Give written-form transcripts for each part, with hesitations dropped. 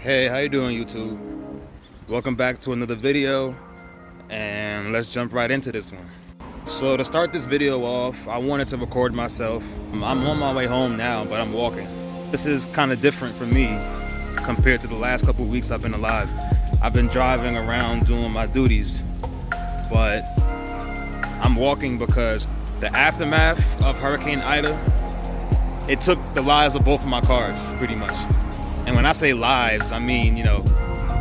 Hey, how you doing, YouTube? Welcome back to another video, and let's jump right into this one. So to start this video off, I wanted to record myself. I'm on my way home now, but I'm walking. This is kind of different for me compared to the last couple of weeks I've been alive. I've been driving around doing my duties, but I'm walking because the aftermath of Hurricane Ida, it took the lives of both of my cars, pretty much. And when I say lives, I mean,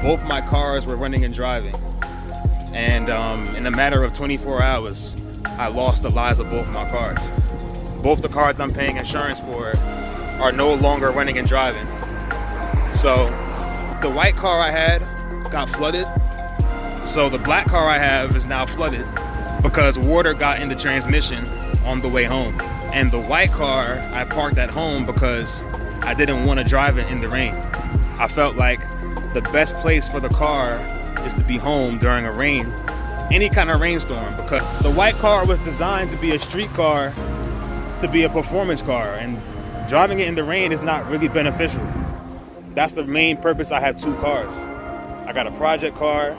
both my cars were running and driving. And in a matter of 24 hours, I lost the lives of both of my cars. Both the cars I'm paying insurance for are no longer running and driving. So the white car I had got flooded. So the black car I have is now flooded because water got in the transmission on the way home. And the white car I parked at home because I didn't want to drive it in the rain. I felt like the best place for the car is to be home during a rain, any kind of rainstorm, because the white car was designed to be a street car, to be a performance car, and driving it in the rain is not really beneficial. That's the main purpose I have two cars. I got a project car,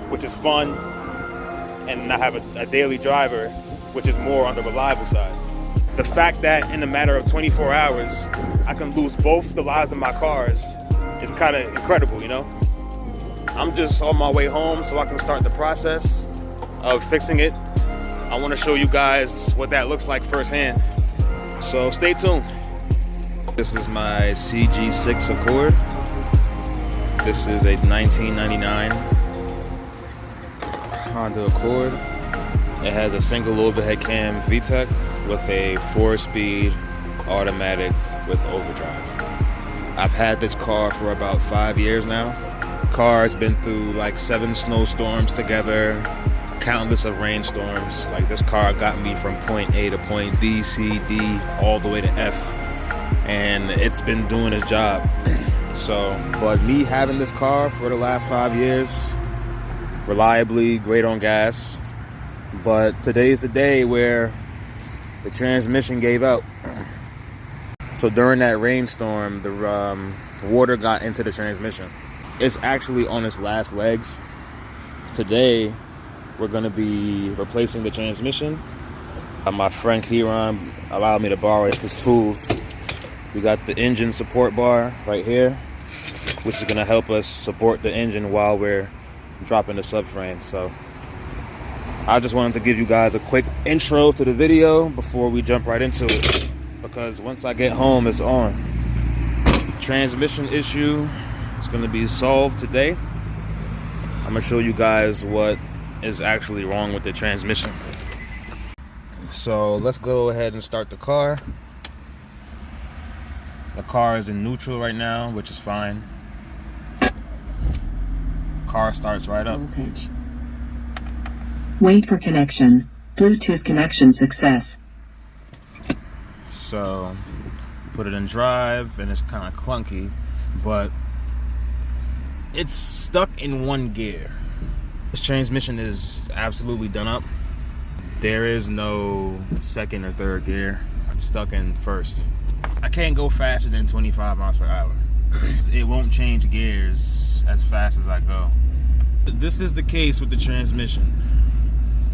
which is fun, and I have a daily driver, which is more on the reliable side. The fact that in a matter of 24 hours, I can lose both the lives of my cars is kind of incredible, I'm just on my way home so I can start the process of fixing it. I want to show you guys what that looks like firsthand. So stay tuned. This is my Cg6 Accord. This is a 1999 Honda Accord. It has a single overhead cam VTEC with a 4-speed automatic with overdrive. I've had this car for about 5 years now. Car's been through like 7 snowstorms together, countless of rainstorms. Like, this car got me from point A to point B, C, D, all the way to F, and it's been doing its job. But me having this car for the last 5 years, reliably, great on gas, but today's the day where the transmission gave out. So during that rainstorm, the water got into the transmission. It's actually on its last legs. Today, we're gonna be replacing the transmission. My friend Kieran allowed me to borrow his tools. We got the engine support bar right here, which is gonna help us support the engine while we're dropping the subframe. So I just wanted to give you guys a quick intro to the video before we jump right into it, because once I get home, it's on. Transmission issue is going to be solved today. I'm going to show you guys what is actually wrong with the transmission. So let's go ahead and start the car. The car is in neutral right now, which is fine. The car starts right up. Voltage. Wait for connection. Bluetooth connection success. So put it in drive, and it's kind of clunky, but it's stuck in one gear. This transmission is absolutely done up. There is no second or third gear. I'm stuck in first. I can't go faster than 25 miles per hour. It won't change gears as fast as I go. This is the case with the transmission.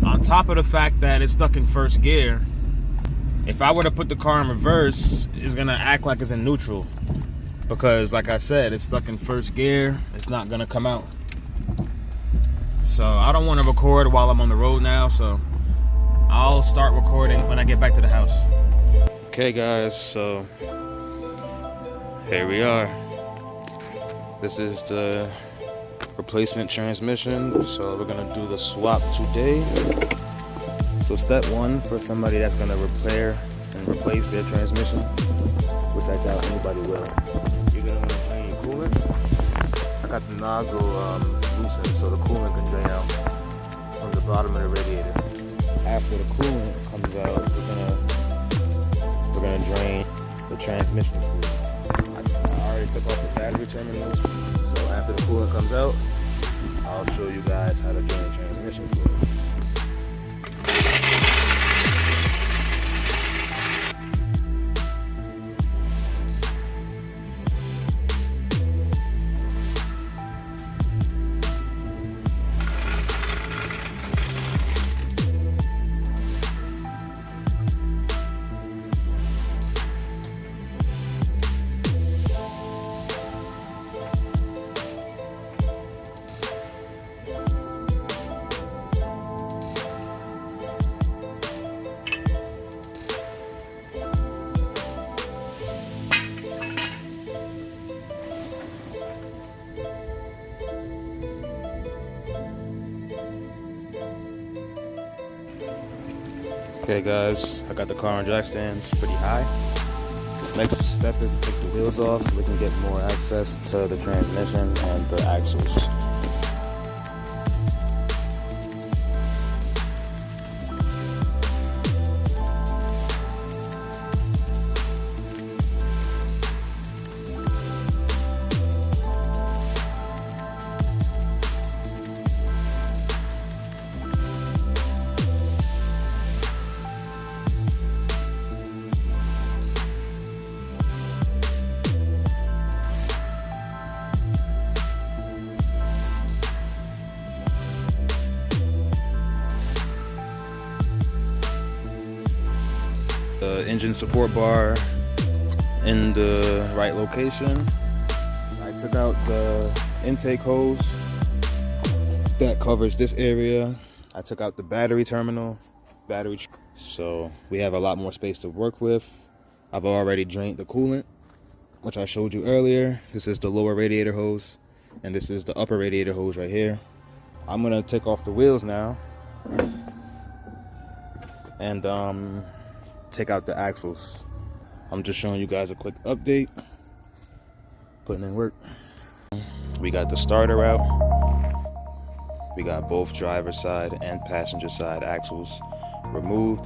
On top of the fact that it's stuck in first gear, if I were to put the car in reverse, it's gonna act like it's in neutral, because like I said, it's stuck in first gear. It's not gonna come out. So I don't want to record while I'm on the road now, so I'll start recording when I get back to the house. Okay guys, so here we are. This is the replacement transmission, so we're gonna do the swap today. So step one for somebody that's gonna repair and replace their transmission, which I doubt anybody will, you're gonna want to drain your coolant. I got the nozzle loosened so the coolant can drain out from the bottom of the radiator. After the coolant comes out, we're gonna drain the transmission fluid. I already took off the battery terminals, so after the coolant comes out, I'll show you guys how to drain transmission fluid. Okay guys, I got the car on jack stands pretty high. Next step is to take the wheels off so we can get more access to the transmission and the axles. The engine support bar in the right location. I took out the intake hose that covers this area. I took out the battery terminal, so we have a lot more space to work with. I've already drained the coolant, which I showed you earlier. This is the lower radiator hose, and this is the upper radiator hose right here. I'm gonna take off the wheels now and take out the axles. I'm just showing you guys a quick update, putting in work. We got the starter out. We got both driver side and passenger side axles removed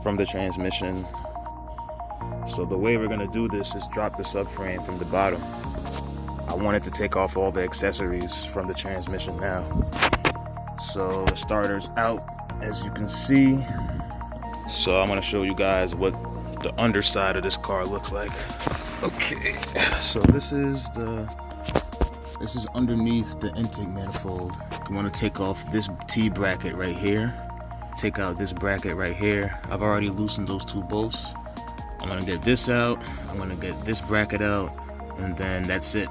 from the transmission. So the way we're gonna do this is drop the subframe from the bottom. I wanted to take off all the accessories from the transmission now. So the starter's out, as you can see. So I'm gonna show you guys what the underside of this car looks like. Okay, so this is underneath the intake manifold. You want to take off this T bracket right here. Take out this bracket right here. I've already loosened those two bolts. I'm gonna get this out. I'm gonna get this bracket out, and then that's it.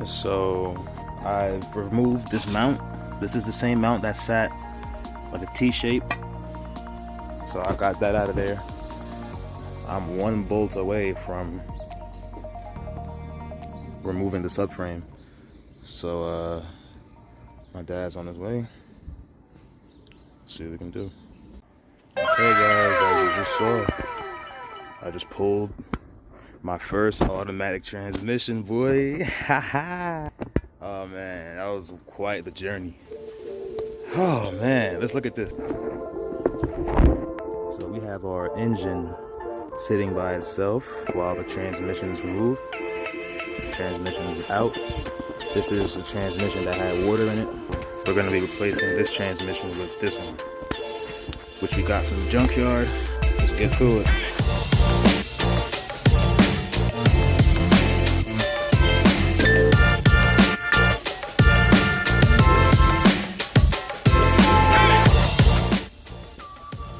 So I've removed this mount. This is the same mount that sat like a T shape. So I got that out of there. I'm one bolt away from removing the subframe. So my dad's on his way. See what we can do. Okay guys, as you just saw, I just pulled my first automatic transmission, boy. Oh man, that was quite the journey. Oh man, let's look at this. So we have our engine sitting by itself while the transmission is moved. The transmission is out. This is the transmission that had water in it. We're going to be replacing this transmission with this one, which we got from the junkyard. Let's get to it.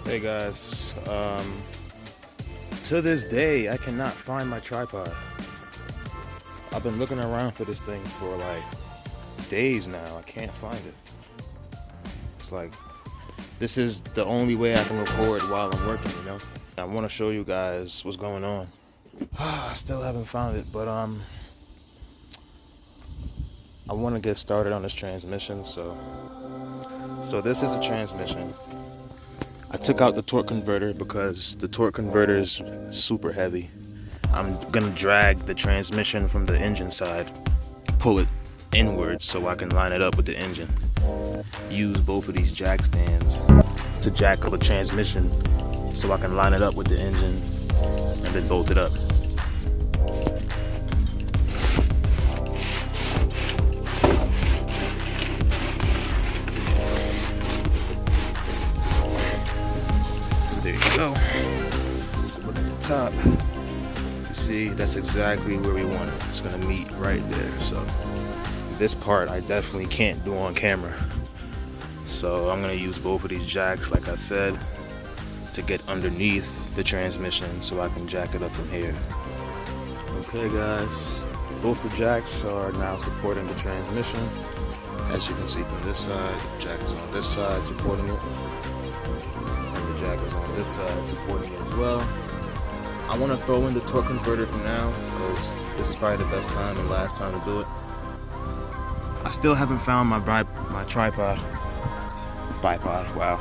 Hey guys, to this day I cannot find my tripod. I've been looking around for this thing for like days now. I can't find it. It's like, this is the only way I can record while I'm working, you know? I want to show you guys what's going on. I still haven't found it, but I want to get started on this transmission. So this is a transmission. I took out the torque converter because the torque converter is super heavy. I'm gonna drag the transmission from the engine side, pull it inwards so I can line it up with the engine. Use both of these jack stands to jack up the transmission so I can line it up with the engine and then bolt it up. There you go. Look at the top. You see, that's exactly where we want it. It's gonna meet right there. So this part I definitely can't do on camera. So I'm gonna use both of these jacks, like I said, to get underneath the transmission so I can jack it up from here. Okay guys, both the jacks are now supporting the transmission. As you can see from this side, the jack is on this side supporting it. Jack is on this side supporting it as well. I want to throw in the torque converter for now because this is probably the best time and last time to do it. I still haven't found my tripod. Bipod, wow.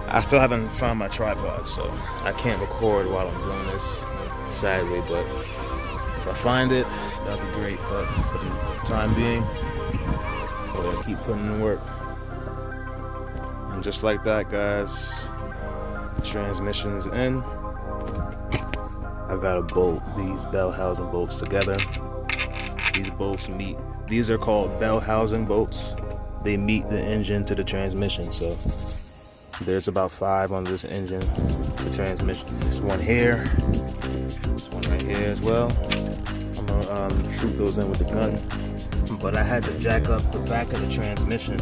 I I still haven't found my tripod, so I can't record while I'm doing this, sadly, but if I find it, that'd be great. But for the time being, we'll keep putting in work. And just like that, guys, the transmission's in. I gotta bolt these bell housing bolts together. These bolts meet, these are called bell housing bolts. They meet the engine to the transmission, so there's about 5 on this engine, the transmission. There's one here, there's one right here as well. I'm gonna shoot those in with the gun, but I had to jack up the back of the transmission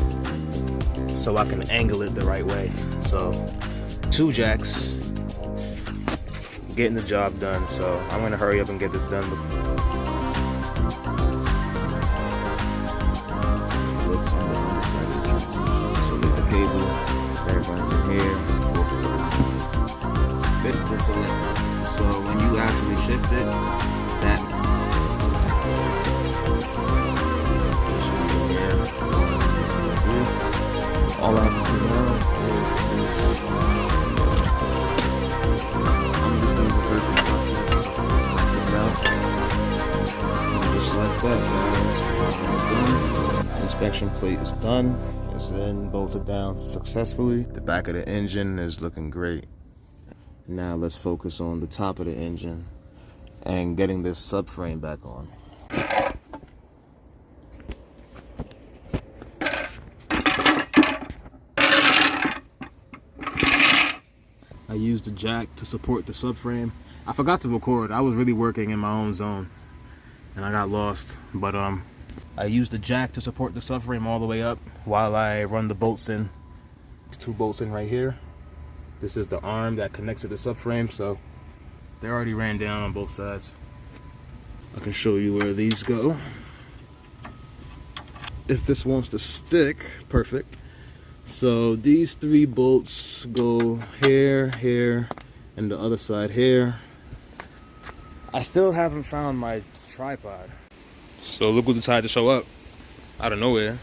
so I can angle it the right way. So 2 jacks, getting the job done. So I'm gonna hurry up and get this done. Looks on the underside of the transmission. So there's a cable that runs in here. Fit to select. So when you actually shift it, that all I have to do now is I'm just doing the first process. Sit down. Just like that, guys. Inspection plate is done. It's then bolted down successfully. The back of the engine is looking great. Now let's focus on the top of the engine and getting this subframe back on. I used the jack to support the subframe. I forgot to record. I was really working in my own zone and I got lost. But I used the jack to support the subframe all the way up while I run the bolts in. There's 2 bolts in right here. This is the arm that connects to the subframe, so they already ran down on both sides. I can show you where these go. If this wants to stick, perfect. So these 3 bolts go here, here, and the other side here. I still haven't found my tripod. So look who decided to show up out of nowhere.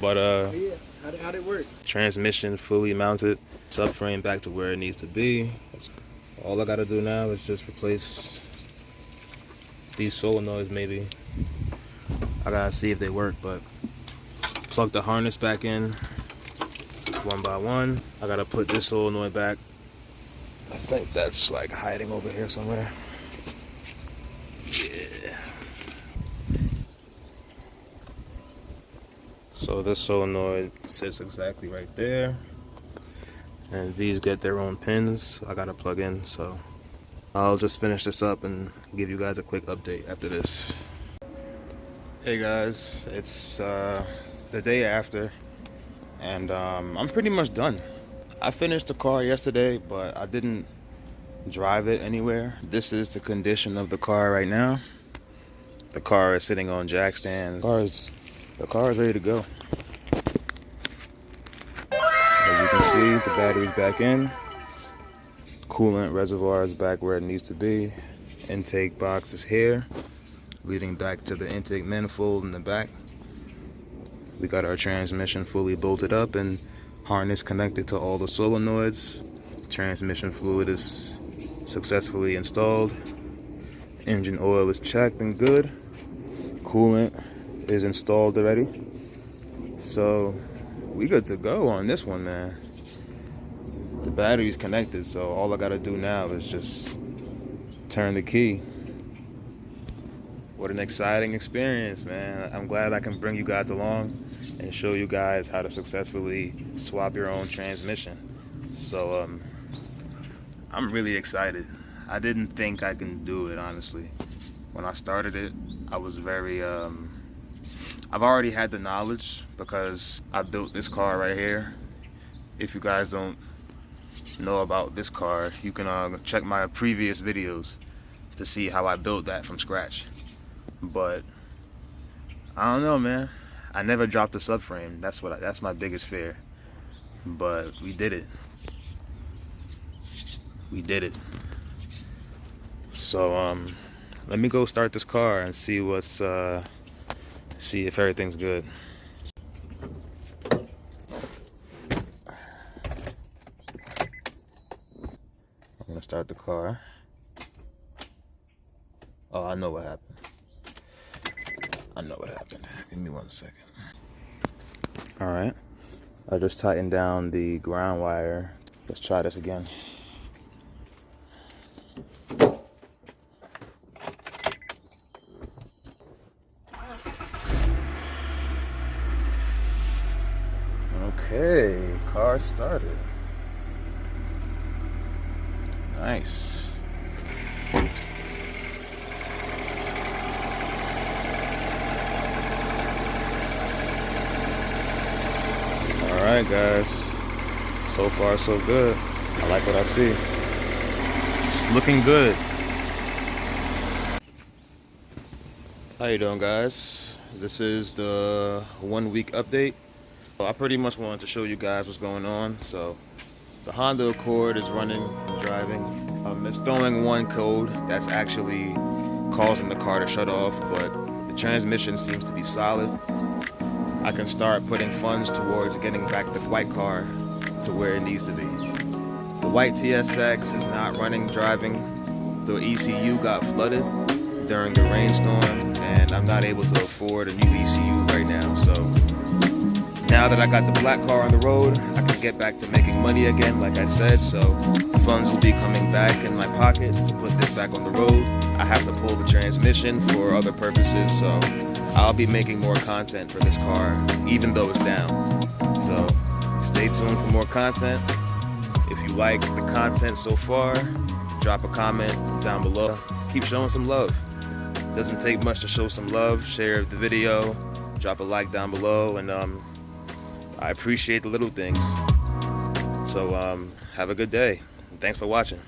But yeah, how'd it work? Transmission fully mounted, subframe back to where it needs to be. All I gotta do now is just replace these solenoids maybe. I gotta see if they work, but plug the harness back in one by one. I gotta put this solenoid back. I think that's like hiding over here somewhere. Yeah. So this solenoid sits exactly right there. And these get their own pins I gotta plug in, so I'll just finish this up and give you guys a quick update after this. Hey guys, it's the day after, and I'm pretty much done. I finished the car yesterday, but I didn't drive it anywhere. This is the condition of the car right now. The car is sitting on jack stands. The car is ready to go. As you can see, the battery's back in. Coolant reservoir is back where it needs to be. Intake box is here, leading back to the intake manifold in the back. We got our transmission fully bolted up and harness connected to all the solenoids. Transmission fluid is successfully installed. Engine oil is checked and good. Coolant is installed already. So we good to go on this one, man. The battery's connected, so all I gotta do now is just turn the key. What an exciting experience, man. I'm glad I can bring you guys along and show you guys how to successfully swap your own transmission. So I'm really excited. I didn't think I can do it, honestly. When I started it, I was very I've already had the knowledge because I built this car right here. If you guys don't know about this car, you can check my previous videos to see how I built that from scratch. But I don't know, man. I never dropped the subframe. That's my biggest fear. But we did it. We did it. So let me go start this car and see see if everything's good. start the car. Oh, I know what happened. Give me 1 second. All right. I just tightened down the ground wire. Let's try this again. Okay, car started. Nice. Alright guys, so far so good. I like what I see. It's looking good. How you doing guys? This is the 1 week update. I pretty much wanted to show you guys what's going on. So the Honda Accord is running and driving. It's throwing one code that's actually causing the car to shut off, but the transmission seems to be solid. I can start putting funds towards getting back the white car to where it needs to be. The white TSX is not running, driving. The ECU got flooded during the rainstorm, and I'm not able to afford a new ECU right now. So now that I got the black car on the road, I can get back to making money again, like I said. So funds will be coming back in my pocket to put this back on the road. I have to pull the transmission for other purposes, so I'll be making more content for this car, even though it's down. So stay tuned for more content. If you like the content so far, drop a comment down below. Keep showing some love. Doesn't take much to show some love. Share the video, drop a like down below, and I appreciate the little things. So have a good day. Thanks for watching.